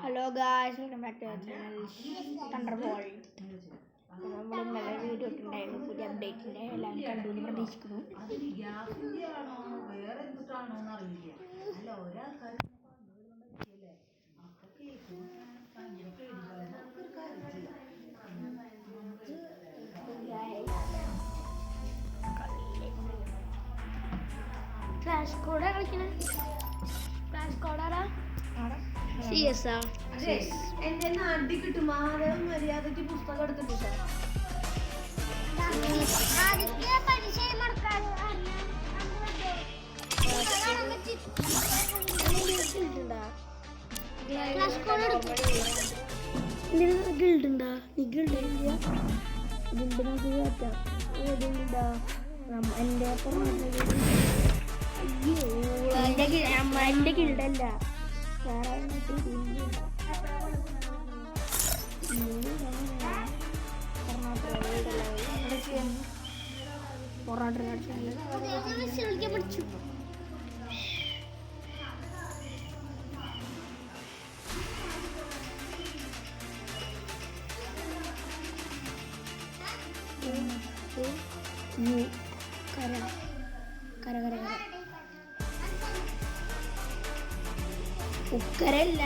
Hello guys, welcome back to channel Thunderbolt. നമ്മൾ ഇന്നലെ video ഇട്ടുണ്ടായിരുന്നു പുതിയ അപ്ഡേറ്റിൻ്റെ, എല്ലാവരും കണ്ടു എന്ന് പ്രതീക്ഷിക്കുന്നു. ഫ്ലാഷ് കോഡാ കളിക്കണേ? ഫ്ലാഷ് കോഡാടാ CS ആ? എന്റെ നാട്ടിൽ കിട്ടും. മര്യാദക്ക് പുസ്തകം എടുത്തിട്ട് ഗിൽഡുണ്ടാ? നീ ഗിൽഡ് ഗിൽഡ് നമുക്ക് മാറ്റാം. ഏതുണ്ടാ? എൻ്റെ എൻ്റെ ഗിൽഡല്ല, വേറെ പഠിച്ചു. കര കര കര കര ഉക്കരല്ല,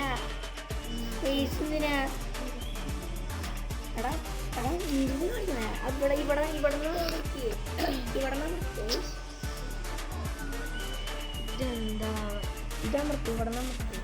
സ്പേസ് എന്തിനാ? എടാ എടാ ഇരുന്ന് കളിക്കണേ. ഇവിടെ ഇവിടെ ഇവിടെ നിന്ന് ഇതെന്താ? ഇതാ നിർത്തി, ഇവിടെ നിന്ന് നിർത്തി.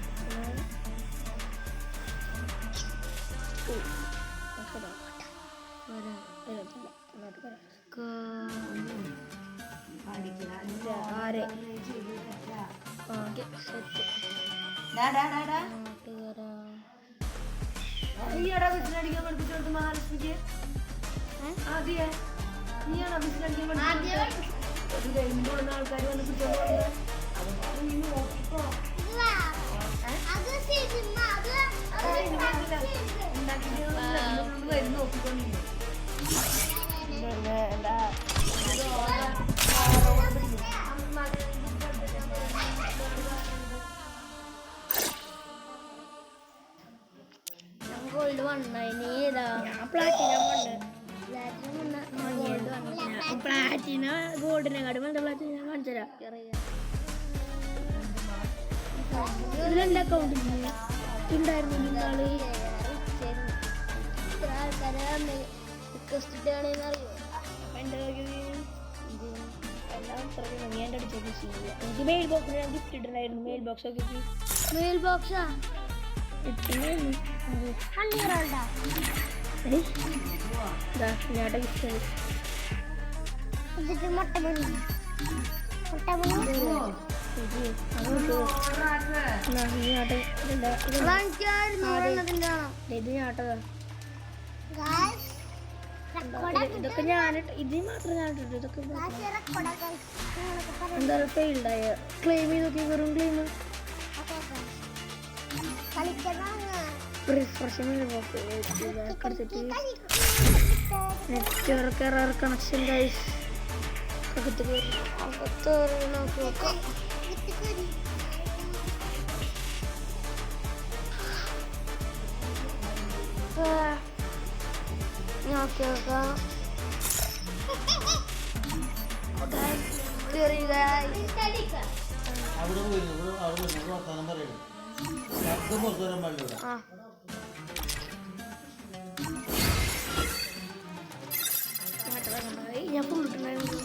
നീയാടാ വിസിലടിക്കാൻ പഠിപ്പിച്ചോട്ട് മഹാലക്ഷ്മിക്ക്? ആദ്യേ നീയാണോ വിസിലടിക്കാൻ പഠിപ്പിച്ചത്? കഴിയുമ്പോഴുള്ള ആൾക്കാർ വന്ന് കുറ്റം നീ നോക്കിക്കോ. വരും നോക്കിക്കൊണ്ടിരുന്നു. ഗോൾഡ് വണ്ണ ഏതാ? പ്ലാറ്റിനം പ്ലാറ്റിന ഗോൾഡിനെക്കാട്ടും എന്താ പ്ലാറ്റിന? ഞാൻ കാണിച്ചു തരാം. ഇതിലെൻ്റെ അക്കൗണ്ടിൽ ഉണ്ടായിരുന്നു നിങ്ങള് റിക്വസ്റ്റ് ആണെന്ന് അറിയോ? എൻ്റെ എല്ലാം നീ എൻ്റെ അടുത്തേക്ക് ചെയ്യാം. എനിക്ക് മെയിൽ ബോക്സിൽ ഞാൻ ഗിഫ്റ്റ് ഇട്ടിട്ടുണ്ടായിരുന്നു. മെയിൽ ബോക്സ് ഒക്കെ മെയിൽ ബോക്സാ ഇട്ടിട്ടുണ്ടായിരുന്നു. ഞാട്ട ഗിഫ്റ്റ് മുട്ട മണി ഇത് ഞാട്ടതാ. ഇതൊക്കെ ഞാൻ ഇത് മാത്രം ഞാൻ ഇട്ടിട്ടു. ഇതൊക്കെ എന്താ ഫെയിൽഡായ ക്ലെയിം ചെയ്തൊക്കെ വെറും claim network error connection guys. നോക്കാം. ഞാൻ ഫുള്ളിട്ടുണ്ടായിരുന്നു.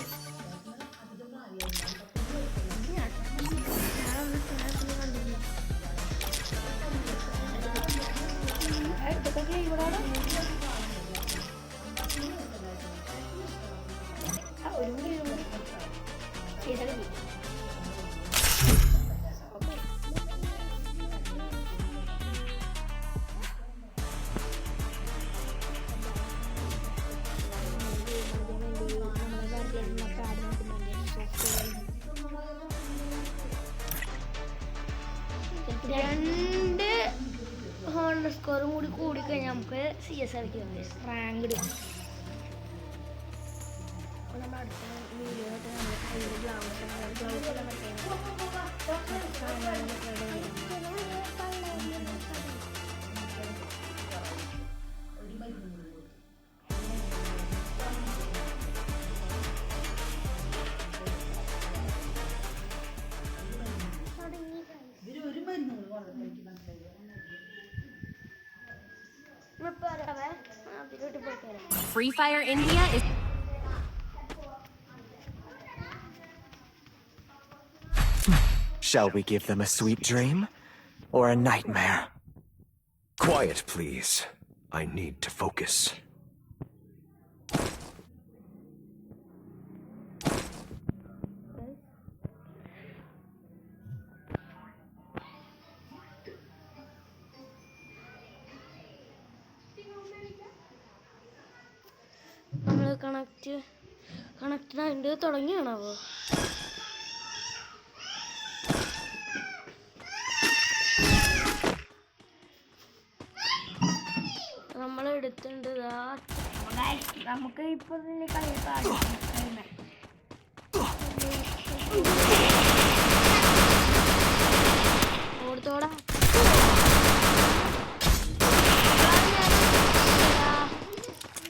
രണ്ട് ഹോണർ സ്കോറും കൂടി കൂടിക്കഴിഞ്ഞാൽ നമുക്ക് CS കളിക്കാം. റാങ്ക് എടുക്കും. നമ്മുടെ അടുത്ത video gloves Free Fire India is... Shall we give them a sweet dream or a nightmare? Quiet, please. I need to focus. നമ്മൾ കണക്റ്റഡ് ആയിട്ട് തുടങ്ങിയാണാവോ? നമ്മൾ എടുത്തിട്ടുണ്ട്. നമുക്ക് ഇപ്പൊ ഓടത്തോടാ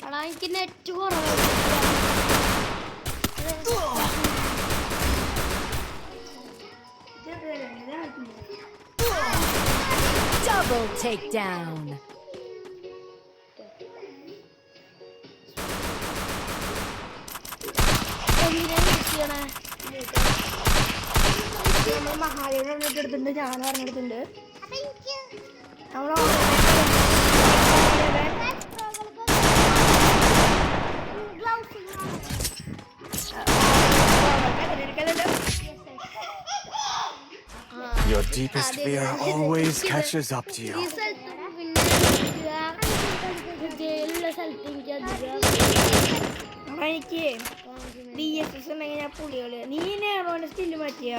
എടാ, എനിക്ക് നെറ്റ് കുറവ്. Double takedown. മഹാദേവൻ എടുത്തിട്ടുണ്ട്, ഞാൻ പറഞ്ഞെടുത്തിട്ടുണ്ട്. Your deepest fear always catches up to you. എനിക്ക് BSS ഉണ്ടെങ്കിൽ ഞാൻ പുളികള്. നീ നേരോന്റെ സ്റ്റില് മാറ്റിയ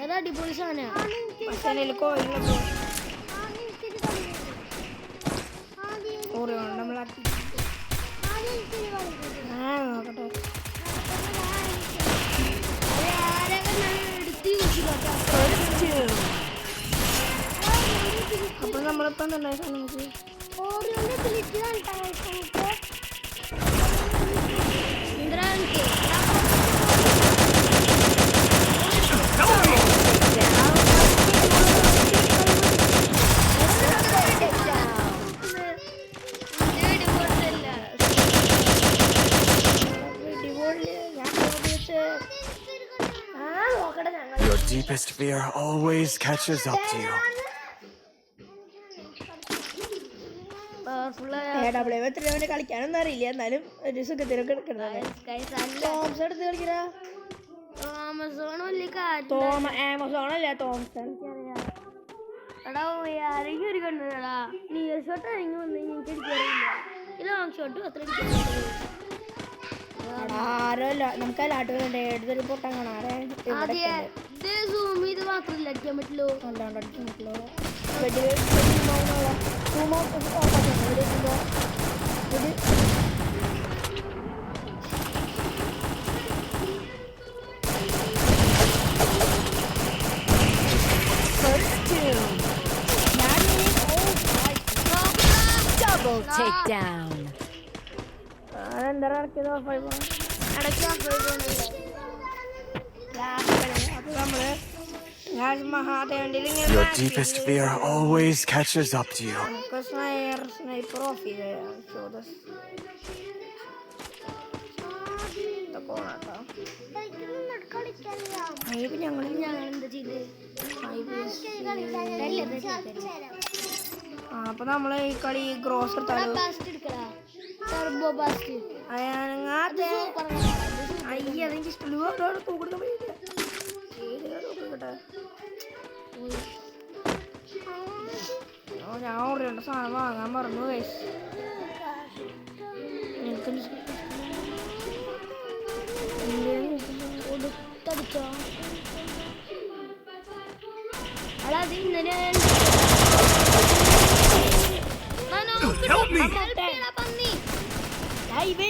അത് അടിപൊളി സാധനമാണ്. കോയിലൊക്കെ നമ്മളാക്കി നോക്കട്ടെ. അപ്പൊ നമ്മളിപ്പം Your deepest fear always catches up to you. കളിക്കാനൊന്നും അറിയില്ല, എന്നാലും ഒരു സുഖത്തിനൊക്കെ എടുക്കണം. ആമസോൺ അല്ല തോംസൺ. എടാ ആരെങ്കിലും ഒരു കണ്ടുടാ, നിയർ ഷോട്ട് ആരെങ്കിലും വന്നു എനിക്ക് അടിക്കാറില്ല. ലോങ് ഷോട്ട് അത്ര ആരോല്ല. നമുക്ക് അല്ലാണ്ട് എടുത്തൊരു പൊട്ടം കാണാറേ. സൂം ചെയ്ത് മാത്രമല്ല അടിക്കാൻ പറ്റുള്ളൂ, അല്ലാണ്ട് അടിക്കാൻ പറ്റുള്ളൂ. Double takedown. അതെന്താ ഇറക്കിയത്? Your deepest fear always catches up to you. Sniper off അപ്പൊ നമ്മള് ഈ കളി ഗ്രോസ് അതെനിക്ക് ഇഷ്ടമുള്ള ഞാൻ ഓർഡർ സാധനം വാങ്ങാൻ മറന്നു. കൊടുത്തടിച്ചോ അടാ, അത് ഇന്നലെ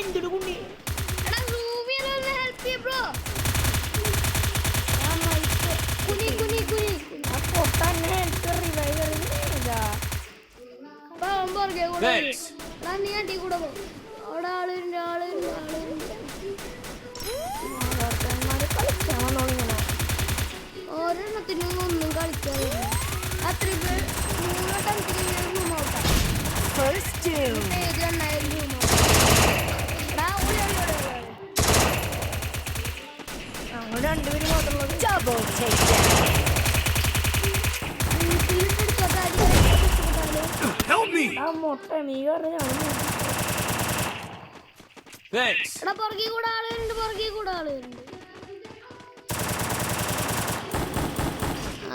എന്തൊരു കുണ്ടി നീ അടി കൂടെ പോ. അവിടെ ആളുണ്ട് കളിക്കാൻ വന്നോളിങ്ങനെ. ഓരോരുത്തിനും ഒന്നും Double takedown. Help me! ആ മുട്ട നീ പറഞ്ഞാണ് Thanks. എടാ പുറകെ കൂടെ ആളുകളുണ്ട്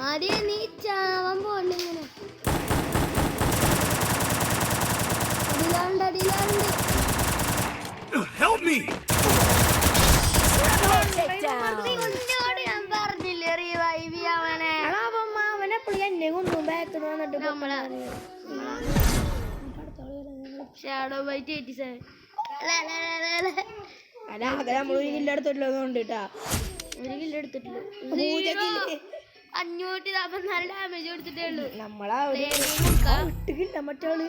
ആദ്യം നീ ചാവാൻ പോണ്ട ഇങ്ങനെ അടിയിലാണ്ട് Help me! Takedown. കുഞ്ഞോട് ഞാൻ പറഞ്ഞില്ലേ റിവൈവ് ചെയ്യാവനെ അവനെപ്പോഴും എന്നെ കൊണ്ടു ബാക്കിൽ വന്നിട്ട് ഷാഡോ ബൈറ്റ് 87 അല്ല അത് നമ്മളൊരു കില്ല് എടുത്തിട്ടുള്ളതുകൊണ്ട് കേട്ടാ ഒരു കില്ല് എടുത്തിട്ടുള്ളൂ 544 ഡാമേജ് കൊടുത്തിട്ടേ ഉള്ളൂ നമ്മളാ ഒരു കില്ല മറ്റാള്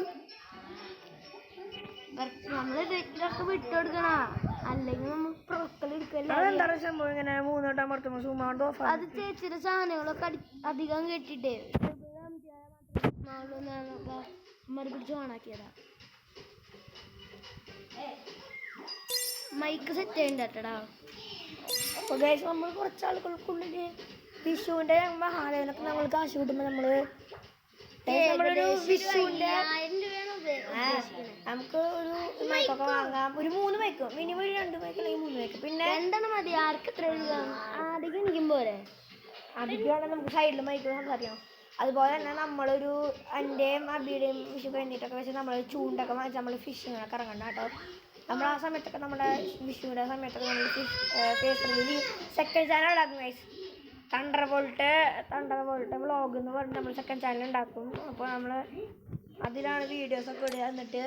നമ്മള് ഇതിലൊക്കെ വിട്ടുകൊടുക്കണ അല്ലെങ്കിൽ നമ്മൾ പ്രൊക്കൽ എടുക്കല്ല എന്താ സംഭവം ഇങ്ങനെ 3 വട്ടം അമർത്തുമ്പോ സുമാണ്ട് ഓഫ് അത് ചേച്ചിയുടെ സാധനങ്ങളൊക്കെ അധികം കെട്ടിട്ടേ അമ്മ പിടിച്ച് ഓണാക്കിയതാ മൈക്ക് സെറ്റ് ചെയ്യണ്ടടാ അപ്പൊ ഗൈസ് നമ്മൾ കുറച്ച് ആളുകൾക്കുള്ളില് വിഷുവിന്റെ മഹാദേവനൊക്കെ നമ്മൾ കാശ് കിട്ടുമ്പോ നമ്മള് നമ്മളൊരു വിഷുവിന്റെ 1000 രൂപയാണ് ഉദ്ദേശിക്കുന്നത്. നമുക്ക് ഒരു മൈക്കൊക്കെ വാങ്ങാം. ഒരു 3 മൈക്ക് മിനിമം ഒരു 2 മൈക്ക് അല്ലെങ്കിൽ 3 മൈക്ക് പിന്നെ 2 മതി ആർക്ക് എത്ര രൂപ ആദ്യം എനിക്കും പോരെ അധികമാണെങ്കിൽ നമുക്ക് സൈഡിൽ മൈക്ക് സംസാരിക്കാം. അതുപോലെ തന്നെ നമ്മളൊരു എൻ്റെയും അബിയുടെയും വിഷു കഴിഞ്ഞിട്ടൊക്കെ വെച്ച് നമ്മൾ ചൂണ്ടൊക്കെ വാങ്ങിച്ച് നമ്മൾ ഫിഷിങ്ങിനൊക്കെ ഇറങ്ങണ്ട കേട്ടോ. നമ്മൾ ആ സമയത്തൊക്കെ നമ്മുടെ വിഷുവിൻ്റെ സമയത്തൊക്കെ നമ്മൾ ഫേസ്ബുക്കിൽ സെക്കൻഡ് ചാനൽ ഉണ്ടാക്കും ഗൈസ്. തണ്ടർ ബോൾട്ട് വ്ളോഗ് എന്ന് പറഞ്ഞിട്ട് നമ്മൾ സെക്കൻഡ് ചാനൽ ഉണ്ടാക്കും. അപ്പോൾ നമ്മൾ അതിലാണ് വീഡിയോസൊക്കെ ഇടുക. എന്നിട്ട്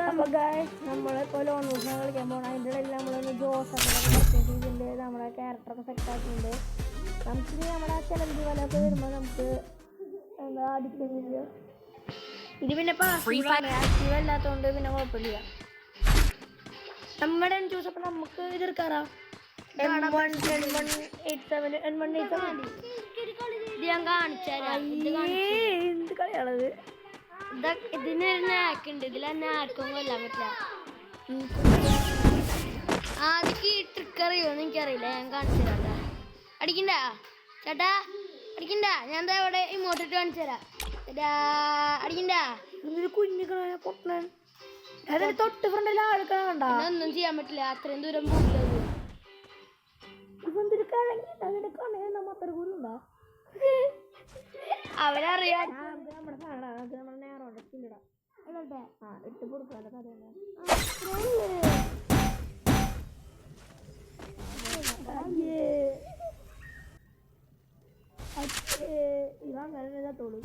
അപ്പോൾ ഗൈസ് നമ്മളിപ്പോൾ ലോൺ ദിവസം കളിക്കാൻ പോകണം. അതിൻ്റെ ഇടയിൽ നമ്മളൊന്ന് ജോസൊക്കെ പർച്ചേസ് ചെയ്തിട്ടുണ്ട്. നമ്മുടെ ക്യാരക്ടറൊക്കെ സെറ്റാക്കിയിട്ടുണ്ട്. നമുക്ക് നമ്മുടെ ചലഞ്ച് പോലെയൊക്കെ വരുമ്പോൾ നമുക്ക് എന്താ അടിക്കുന്നില്ല. ഇത് പിന്നെ ആക്റ്റീവ് അല്ലാത്തതുകൊണ്ട് പിന്നെ കുഴപ്പമില്ല. നമ്മുടെ ചൂസ് അപ്പം നമുക്ക് ഇത് എടുക്കാറാ ഞാൻ കാണിച്ചുതരാം എന്ത് കളിയാണത്? ഇതിനൊരു നാക്കുണ്ട് ഇതിൽ നാക്കും കൊല്ലാൻ പറ്റില്ല. ആദ്യം ഈ ട്രിക്ക് അറിയുമോന്ന് എനിക്കറിയില്ല. ഞാൻ കാണിച്ചു തരാം. അടിക്കണ്ട ചേട്ടാ അടിക്കണ്ട. ഞാൻ എന്താ ഇവിടെ ഇങ്ങോട്ടിട്ട് കാണിച്ചു തരാം. അടിക്കണ്ട കുഞ്ഞു പൊട്ടൻ അതിന് തൊട്ട് ഫ്രണ്ടിൽ ആൾക്കാർ കണ്ട ഒന്നും ചെയ്യാൻ പറ്റില്ല. അത്രയും ദൂരം പോകില്ല. ഇവന്തൊരു കിഴങ്ങി അതിന്റെ കണയുണ്ടോ മത്ര ഗുരുണ്ടോ അവരറിയാൻ നമ്മുടെ സാധനം നമ്മുടെ നേരോടെ ചില്ലിടാം. ആ ഇട്ട് കൊടുക്കാൻ്റെ കഥയാണ്. ഇതങ്ങനെ തോളൂ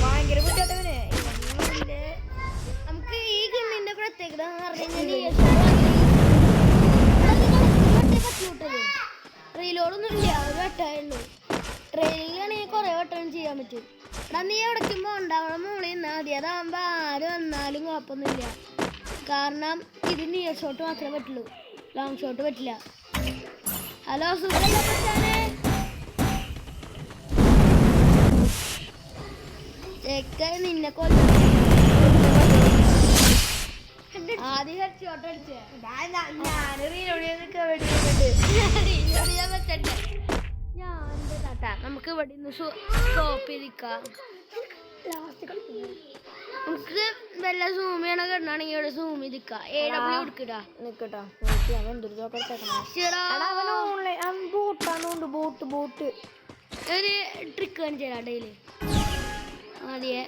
ഭയങ്കര ബുദ്ധിമുട്ടവനെ. നമുക്ക് ഈ ഗണ്ണിന്റെ പ്രത്യേകത റീലോഡൊന്നും ഇല്ല. ഒരു വട്ടമായുള്ളൂ. ട്രെയിനിങ്ങിലാണെങ്കിൽ കുറെ വട്ടം ചെയ്യാൻ പറ്റും. എടാ നീ എവിടേക്കുമ്പോ ഉണ്ടാവണം മുകളിൽ നിന്നാൽ മതി. അതാകുമ്പോ ആര് വന്നാലും കുഴപ്പമൊന്നുമില്ല. കാരണം ഇത് നിയർ ഷോട്ട് മാത്രമേ പറ്റുള്ളൂ. ലോങ് ഷോട്ട് പറ്റില്ല. ഹലോ സുഖല്ലേ പറ്റാനെ ചെക്ക നിന്നെ കൊല്ലം ആദ്യം ഹെഡ് ഷോട്ട് അടിച്ചേ. ഞാൻ റീലോഡ് നമുക്ക് ഇവിടെ നിന്ന് സ്റ്റോപ്പ് ചെയ്തിക്കാം. നമുക്ക് വല്ല സൂം ചെയ്യണ കിടന്നാണെങ്കിൽ ഇവിടെ സൂം ചെയ്തിക്കാം. AW എടുക്കട്ടാ നിക്കട്ടോ എന്തൊരു ബോട്ട് ഒരു ട്രിക്ക് കാണിച്ചു തരാം. ഡെയിലി ആദ്യേ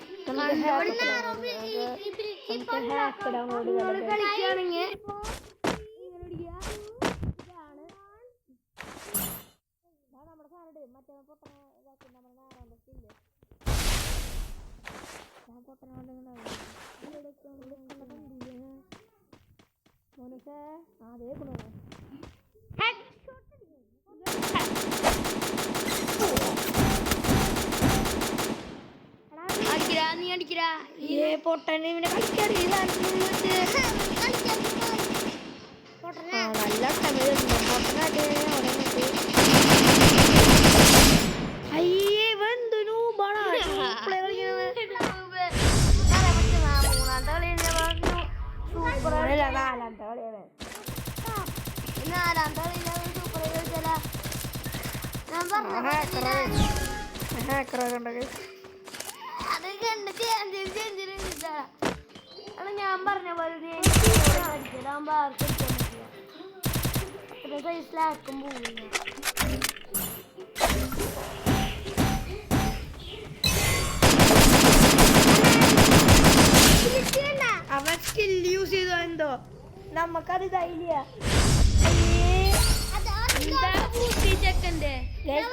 കളിക്കുകയാണെങ്കിൽ നീ അടിക്കരാ പൊട്ടൻ ഇവനെ കളിക്കറിയില്ല. നല്ല പൊട്ടനായിട്ട് നാലാമത്തെ കളിയിലാണ് സൂപ്പർ കളിച്ചാലാ ഞാൻ പറഞ്ഞു ഹാക്കറൊക്കെ ഉണ്ട് അത് കണ്ട് ചേഞ്ചിട്ടാ ഞാൻ പറഞ്ഞ പോലെ അടിച്ചതാകുമ്പോ ആർക്കും പറ്റില്ല അത്ര സൈസിലാർക്കും പോവില്ല. അവൻ സ്കിൽ യൂസ് ചെയ്തോ എന്തോ നമുക്കത് ഇതായില്ല.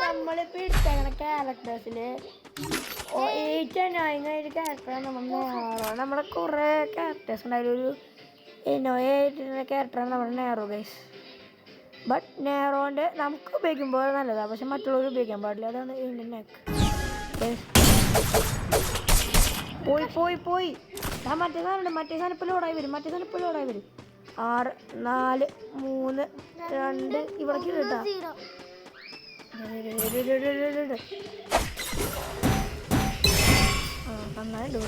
നമ്മളിപ്പോ എടുത്തേക്കണ ക്യാരക്ടേഴ്സില് 8 and 9 ആയിട്ട് ക്യാരക്ടറാണ് നമ്മൾ നേറോ. നമ്മുടെ കുറെ ക്യാരക്ടേഴ്സ് ഉണ്ടായാലും ഒരു 8 ക്യാരക്ടറാണ് നമ്മുടെ നേറോ ഗൈസ്. ബട്ട് നേറോൻ്റെ നമുക്ക് ഉപയോഗിക്കുമ്പോൾ നല്ലതാണ്, പക്ഷെ മറ്റുള്ളവർ ഉപയോഗിക്കാൻ പാടില്ല. അതാണ് ഇതിൻ്റെ നെക്ക്. പോയി മറ്റേ സാധനം ഇപ്പോൾ ലോഡായി വരും. 6 4 3 2 ഇവിടേക്ക് കേട്ടാ നന്നായിട്ട്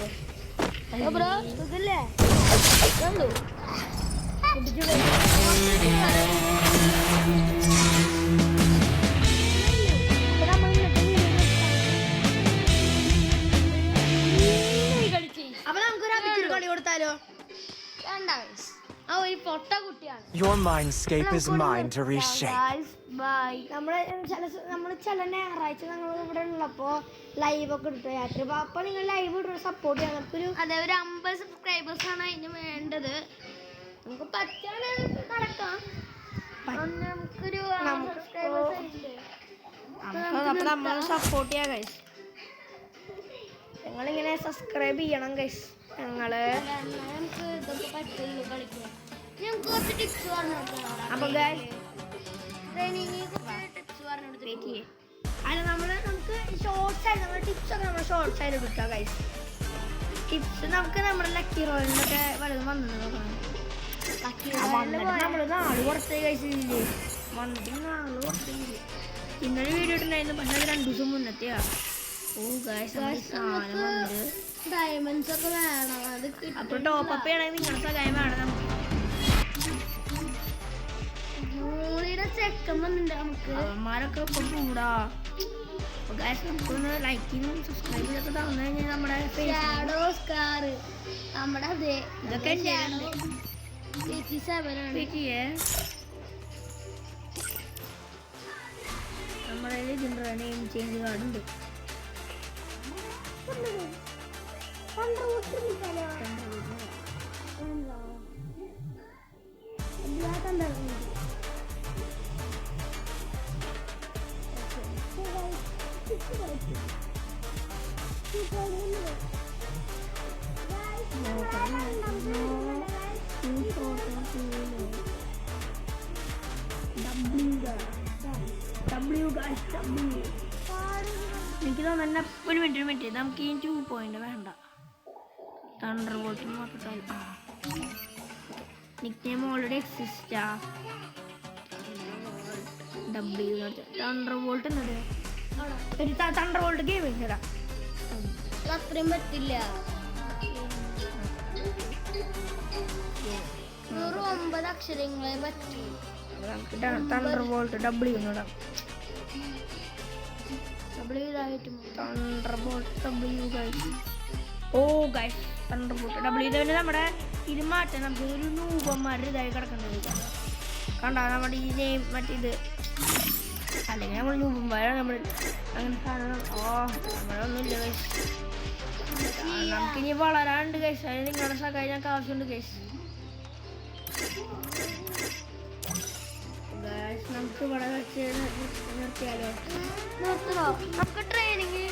ബ്രോ സുഖല്ലേ കണ്ടു അപ്പൊ നമുക്കൊരു കളി കൊടുത്താലോ? ആ ഒരു പൊട്ട കുട്ടിയാണ്. Your mindscape is mine to reshape. നമ്മള് ചില ഞായറാഴ്ച നമ്മൾ ഇവിടെ ഉള്ളപ്പോ ലൈവ് ഒക്കെ ഇട്ടു രാത്രി. അപ്പൊ നിങ്ങൾ ലൈവ് ഇടുന്ന സപ്പോർട്ട് ചെയ്യാൻ നമുക്കൊരു അതെ ഒരു 50 സബ്സ്ക്രൈബേഴ്സ് ആണ് അതിന് വേണ്ടത്. നമുക്ക് പറ്റുകയാണെങ്കിൽ നടക്കാം. നമുക്കൊരു അപ്പൊ നമ്മൾ സപ്പോർട്ട് ചെയ്യാം ഗൈസ്. നിങ്ങളിങ്ങനെ സബ്സ്ക്രൈബ് ചെയ്യണം ഗൈസ്. ഞങ്ങള് നമുക്ക് ഇതൊക്കെ പറ്റുള്ളൂ കളിക്കാൻ. ഞങ്ങൾക്ക് കുറച്ച് ടിപ്സ് പറഞ്ഞു കൊടുക്കണം. അപ്പൊ ഗൈസ് ടിപ്സ് പറഞ്ഞു കൊടുത്തിട്ട് അല്ല നമുക്ക് ഷോർട്സ് ആയിട്ട് നമ്മുടെ ടിപ്സ് ഒക്കെ നമ്മൾ ഷോർട്സ് ആയിട്ട് കിട്ടുക ഗൈസ്. ടിപ്സ് നമുക്ക് നമ്മുടെ ലക്കി റോയിലൊക്കെ വലുതും വന്നിട്ട് നോക്കണം. നമ്മള് 4 പുറത്തേ കഴിച്ചില്ലേ, വന്നിട്ട് 4 പുറത്തേക്കില്ലേ. ഇന്നലെ വീഡിയോ ഇട്ടുണ്ടായിരുന്നു, പക്ഷെ അത് 2 ദിവസം മുന്നത്തെയാ. ഓ ഗൈസ് സാധനം വന്നത് ഡയമണ്ട്സ് ഒക്കെ വേണം. അത് അപ്പൊ ടോപ്പ് അപ്പ് ചെയ്യണമെങ്കിൽ നിങ്ങളുടെ സഹായം വേണം നമുക്ക്. ചെക്കൻ വന്നിട്ടുണ്ട് നമുക്ക്. അവന്മാരൊക്കെ ഇപ്പൊ കൂടാ. അപ്പൊ ഗൈസ് നമുക്കൊന്ന് ലൈക്കിനും സബ്സ്ക്രൈബ് ചെയ്തൊക്കെ തന്നു കഴിഞ്ഞാൽ നമ്മുടെ ഷാഡോ സ്കാർ നമ്മുടെ അതെ ഇതൊക്കെ ഷാഡോ 87 ആണ്. നമ്മുടെ ഇതിൻ്റെ നെയിം ചേഞ്ച് കാർഡ് ഉണ്ട്. എനിക്ക് തോന്നുന്ന ഒരു മിനിറ്റ് നമുക്ക് ഈ 2 പോയിന്റ് വേണ്ട. തണ്ടർ ബോൾട്ട് മാത്രം നിക് നെയിം ഓൾറെഡി എക്സിസ്റ്റാ. Thunder bolt thunder bolt gaming ചേരാ. അത്രയും പറ്റില്ല. 109 അക്ഷരങ്ങളെ പറ്റൂ. നമുക്ക് തണ്ടർ ബോൾട്ട് ഡബ്ല്യൂ ഇടാം. Thunder bolt W guys. Oh guys thunder bolt W തന്നെ നമ്മുടെ ഇത് മാറ്റാൻ നമുക്ക് ഒരു നൂപന്മാരുടെ ഇതായി കിടക്കേണ്ടത്. കണ്ടാ നമ്മുടെ ഈ നെയിം മറ്റേത് അല്ലെങ്കിൽ നമ്മൾ നൂപന്മാരാണ് നമ്മൾ അങ്ങനെ സാധനം. ഓ നമ്മളൊന്നുമില്ല ഗൈസ്. നമുക്കിനി വളരാണ്ട് ഗൈസ്. അതിന് നിങ്ങളുടെ സഹായം ഞങ്ങൾക്ക് ആവശ്യമുണ്ട് ഗൈസ്. നമുക്ക് ഇവിടെ വെച്ച് നിർത്തിയാലോ? നിർത്തണോ? നമുക്ക് ട്രെയിനിങ്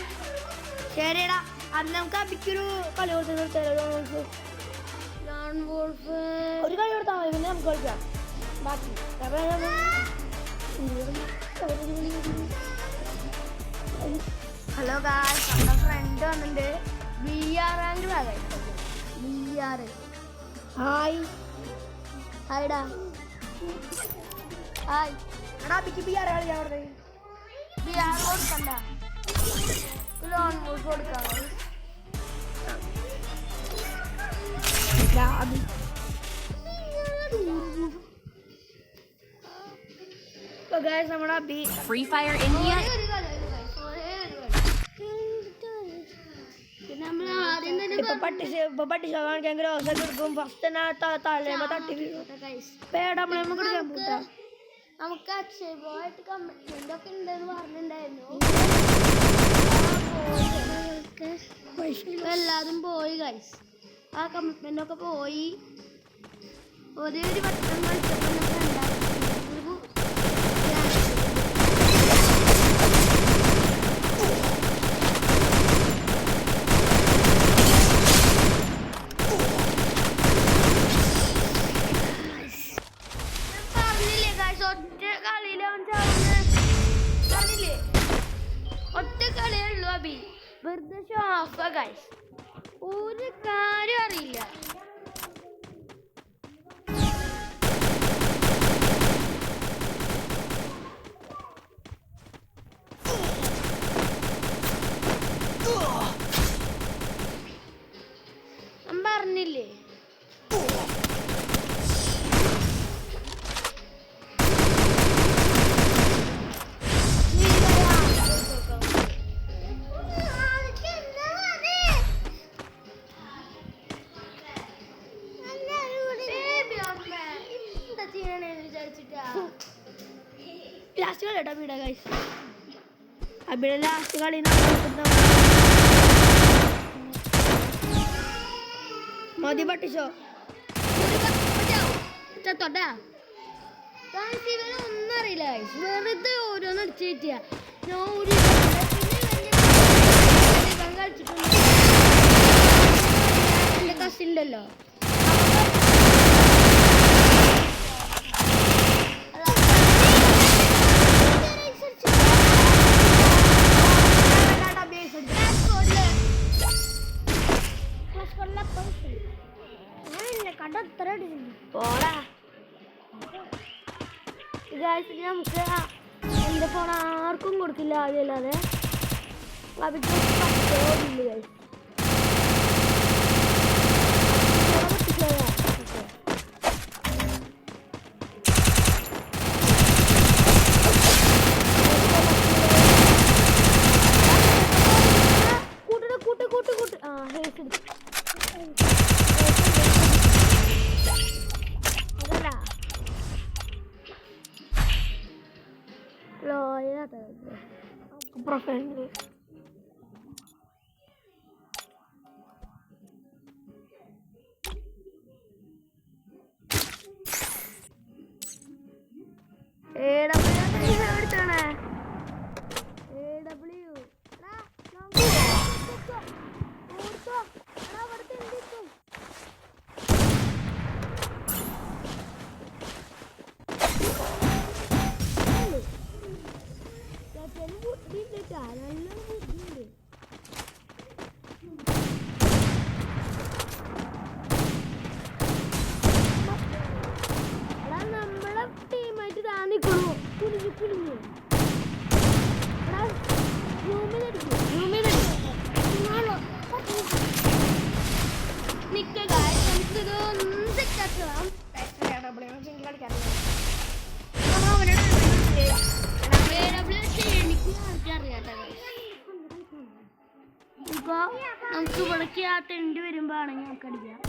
ശരിയടാ. അത് നമുക്ക് അബിക്കൊരു കളി കൊടുത്ത് നിർത്തിയാലോ? ഒരു കളി കൊടുത്താൽ മതി, പിന്നെ നമുക്ക് കളിക്കാം ബാക്കി. ഹലോ ഗായ്സ്, നമ്മുടെ ഫ്രണ്ട് വന്നിട്ടുണ്ട്. BR റാങ്ക് ഭാഗമായി. BR ഹായ് ഹായ്ടാ. ഹായ്. എടാ അബിക്ക് BR കളിക്കാൻ കൊടുത്തേ. BR കൊടുക്കണ്ട, ലോൺ ബോൾസ് കൊടുക്കാം. ഇപ്പൊ ഗൈസ് നമ്മുടെ അബി Free Fire India. ഒരു കളി പിന്നെ നമ്മൾ ആദ്യം തന്നെ ഇപ്പൊ പട്ടി കാണിക്കാൻ ഗ്രോസ് ഒക്കെ എടുക്കും ഫസ്റ്റ് തന്നെ തലേമ തട്ടി വീഴും ഗൈസ് പേട നമ്മളെ കൊടുക്കാൻ പോട്ടാ നമുക്ക് അക്ഷയ് പോയിട്ട് കമ്മിറ്റ്മെന്റ് ഒക്കെ ഉണ്ടെന്ന് പറഞ്ഞിട്ടുണ്ടായിരുന്നു ഇപ്പൊ എല്ലാതും പോയി ഗൈസ് ആ കമ്മിറ്റ്മെന്റ് ഒക്കെ പോയി ഒരേ ഒരു വട്ടം കളിച്ചപ്പോൾ ഒറ്റ കളിയേ ഉള്ളൂ അബി വെറുതെ ഷോഫ ഗൈസ് ഒരു കാര്യം അറിയില്ല ഞാൻ പറഞ്ഞില്ലേ ലാസ്റ്റ് കളി കേട്ടോ അബിയുടെ ഗൈസ് അബിയുടെ ലാസ്റ്റ് കളി മതി പട്ടിച്ചോ ചത്തോട്ടാ ഒന്നും അറിയില്ല വെറുതെ ഓരോന്ന് അടിച്ചു കിട്ടിയ ഞാൻ ഒരു കളിച്ചിട്ടുണ്ട് എന്റെ കസിണ്ടല്ലോ പോടാ നമുക്ക് എന്റെ ഫോൺ ആർക്കും കൊടുക്കില്ല ആദ്യമല്ലാതെ അവർക്ക് കൂട്ട് ആ ഹേസ് അതല്ല പ്രൊഫൈൽ നമ്മളെ ടീമായിട്ട് താന്നിക്കണു കുനിഞ്ഞു കുനിഞ്ഞു ഇപ്പൊ നമുക്ക് ഇവിടേക്ക് ആ തെണ്ടി വരുമ്പോ ആണെങ്കിൽ നമുക്ക് അടിക്കാം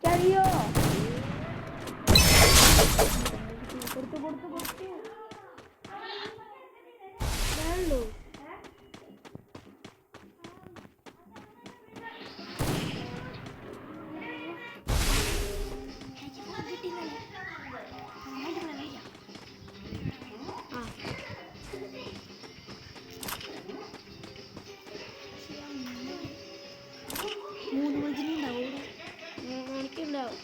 അറിയോ എനിക്കുണ്ടാവും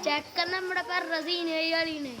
ചെക്കൻ നമ്മുടെ പെറ സീനിയർ കളിയാണ്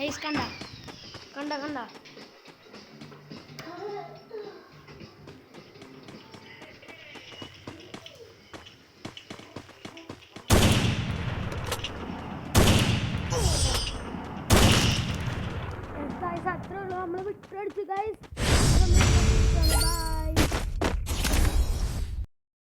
ഗൈസ് കണ്ട കണ്ട കണ്ട അത്രേ ഉള്ളൂ നമ്മൾ വിട്ടടിച്ചു ഗൈസ്.